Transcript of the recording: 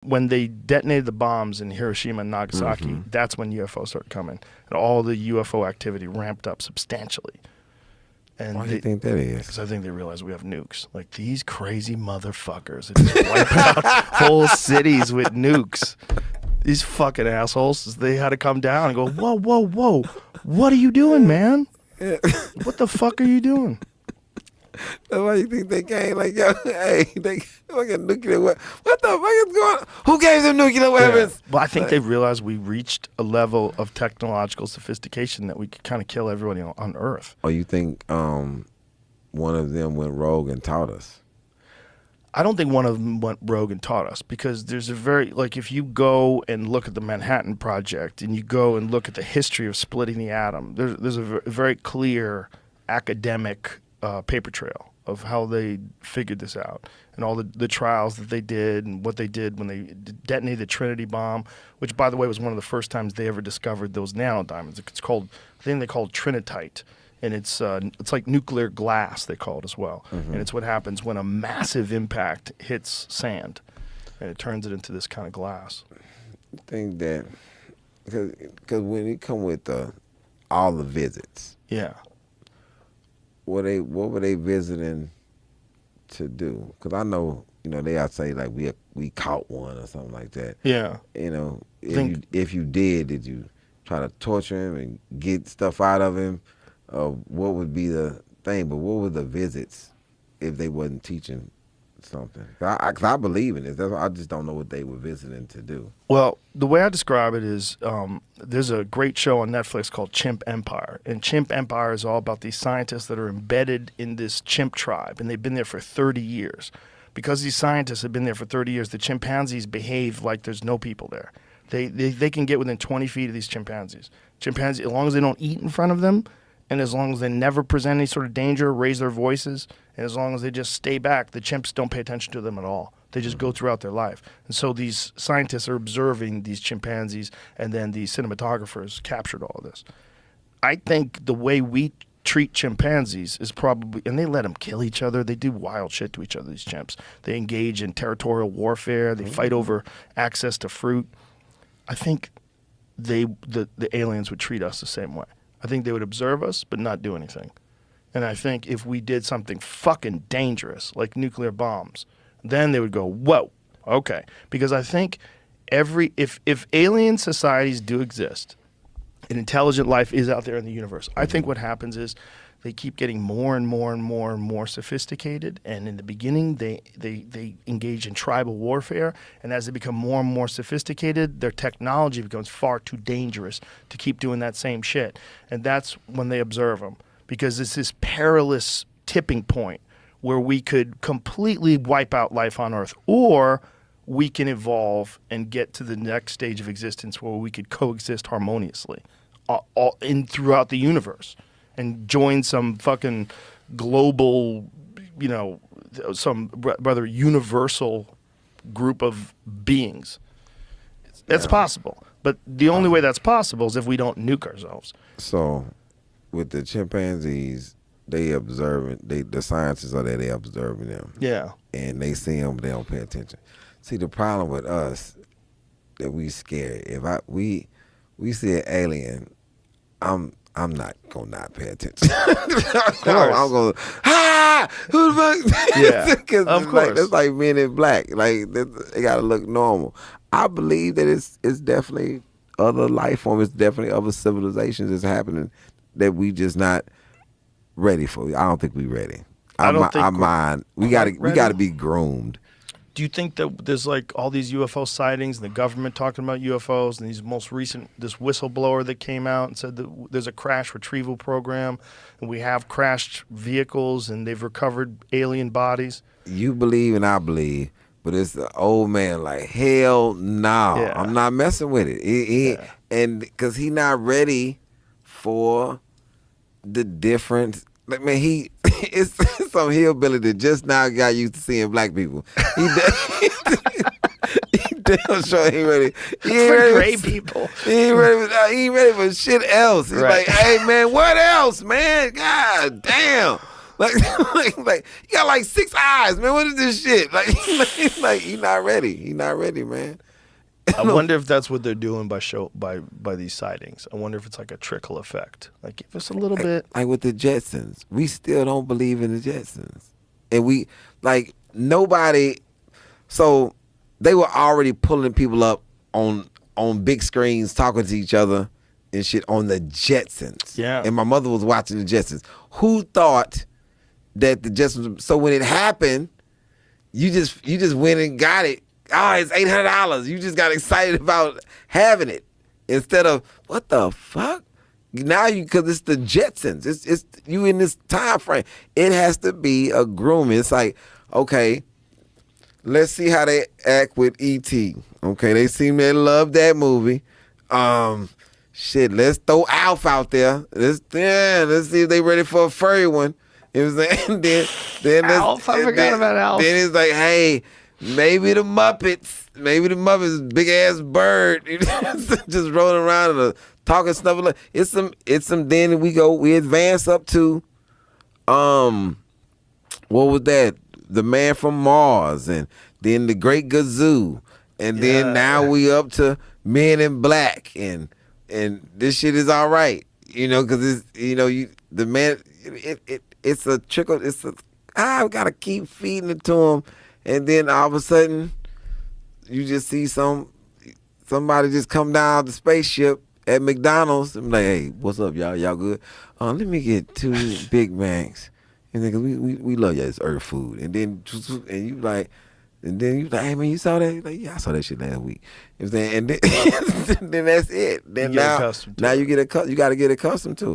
When they detonated the bombs in Hiroshima and Nagasaki, that's when UFOs started coming. And all the UFO activity ramped up substantially. And why do you think that is? Because I think they realize we have nukes. Like, these crazy motherfuckers that just wipe out whole cities with nukes. These fucking assholes, they had to come down and go, whoa, whoa, whoa. What are you doing, man? What the fuck are you doing? That's why you think they came like, yo, hey, they fucking nuclear weapons. What the fuck is going on? Who gave them nuclear weapons? Well, I think they realized we reached a level of technological sophistication that we could kind of kill everybody on Earth. Or you think one of them went rogue and taught us? I don't think one of them went rogue and taught us, because there's a very, like, if you go and look at the Manhattan Project and you go and look at the history of splitting the atom, there's a very clear academic paper trail of how they figured this out, and all the trials that they did and what they did when they detonated the Trinity bomb, which, by the way, was one of the first times they ever discovered those nanodiamonds. It's called, I think they call it trinitite, and it's like nuclear glass, they call it as well. And it's what happens when a massive impact hits sand, and it turns it into this kind of glass. I think that because when you come with all the visits, Yeah. what were they visiting to do? Because I know, they ought to say like we caught one or something like that. Yeah. If you did you try to torture him and get stuff out of him? What would be the thing? But what were the visits if they wasn't teaching something? Cause I believe in it. I just don't know what they were visiting to do. Well, the way I describe it is there's a great show on Netflix called Chimp Empire. And Chimp Empire is all about these scientists that are embedded in this chimp tribe, and they've been there for 30 years. Because these scientists have been there for 30 years, the chimpanzees behave like there's no people there. They can get within 20 feet of these chimpanzees. Chimpanzees, as long as they don't eat in front of them, and as long as they never present any sort of danger, raise their voices, and as long as they just stay back, the chimps don't pay attention to them at all. They just go throughout their life. And so these scientists are observing these chimpanzees, and then the cinematographers captured all of this. I think the way we treat chimpanzees is probably, and they let them kill each other. They do wild shit to each other, these chimps. They engage in territorial warfare. They fight over access to fruit. I think the aliens would treat us the same way. I think they would observe us but not do anything. And I think if we did something fucking dangerous, like nuclear bombs, then they would go, whoa, okay. Because I think if alien societies do exist, and intelligent life is out there in the universe, I think what happens is they keep getting more and more and more and more sophisticated. And in the beginning, they engage in tribal warfare. And as they become more and more sophisticated, their technology becomes far too dangerous to keep doing that same shit. And that's when they observe them, because it's this perilous tipping point where we could completely wipe out life on Earth, or we can evolve and get to the next stage of existence where we could coexist harmoniously throughout the universe and join some fucking global, some rather universal group of beings. That's possible. But the only way that's possible is if we don't nuke ourselves. So with the chimpanzees, they observing, the scientists are there, they observing them. Yeah. And they see them, but they don't pay attention. See, the problem with us, that we scared. If we see an alien, I'm not gonna not pay attention. I'm gonna, who the fuck? Yeah, of course. It's like Men in Black. Like, they gotta look normal. I believe that it's definitely other life forms. It's definitely other civilizations that's happening that we just not ready for. I don't think we ready. We gotta be groomed. Do you think that there's like all these UFO sightings and the government talking about UFOs, and these most recent, this whistleblower that came out and said that there's a crash retrieval program and we have crashed vehicles and they've recovered alien bodies? You believe and I believe, but it's the old man like, hell no, yeah. I'm not messing with it. And because he not ready for the difference. Like, man, it's some hillbilly that just now got used to seeing black people. He damn sure he ain't ready. He ain't ready for gray people. He ain't ready for shit else. He's like, hey, man, what else, man? God damn. like you got like 6 eyes, man. What is this shit? Like he not ready. He not ready, man. I wonder if that's what they're doing by these sightings. I wonder if it's like a trickle effect. Like, give us a little bit. Like with the Jetsons, we still don't believe in the Jetsons, and we like nobody. So they were already pulling people up on big screens, talking to each other and shit on the Jetsons. Yeah. And my mother was watching the Jetsons. Who thought that the Jetsons? So when it happened, you just went and got it. Oh, it's $800. You just got excited about having it instead of what the fuck. Now because it's the Jetsons. It's you in this time frame. It has to be a grooming. It's like, okay, let's see how they act with E.T. Okay, they seem to love that movie. Shit, let's throw Alf out there. Let's see if they ready for a furry one. It was then Alf, I forgot about Alf. Then it's like, hey, maybe the Muppets, big ass bird, just rolling around and talking stuff. It's some. Then we advance up to, what was that? The Man from Mars, and then the Great Gazoo, and then now we up to Men in Black, and this shit is all right, because it's it's a trickle. I gotta keep feeding it to them. And then all of a sudden, you just see somebody just come down the spaceship at McDonald's. I'm like, hey, what's up, y'all? Y'all good? Let me get 2 Big Macs. And then we love y'all. It's Earth food. And then you like, hey man, you saw that? Like, yeah, I saw that shit last week. You know what I'm saying? And then, then that's it. Then now you got to get accustomed to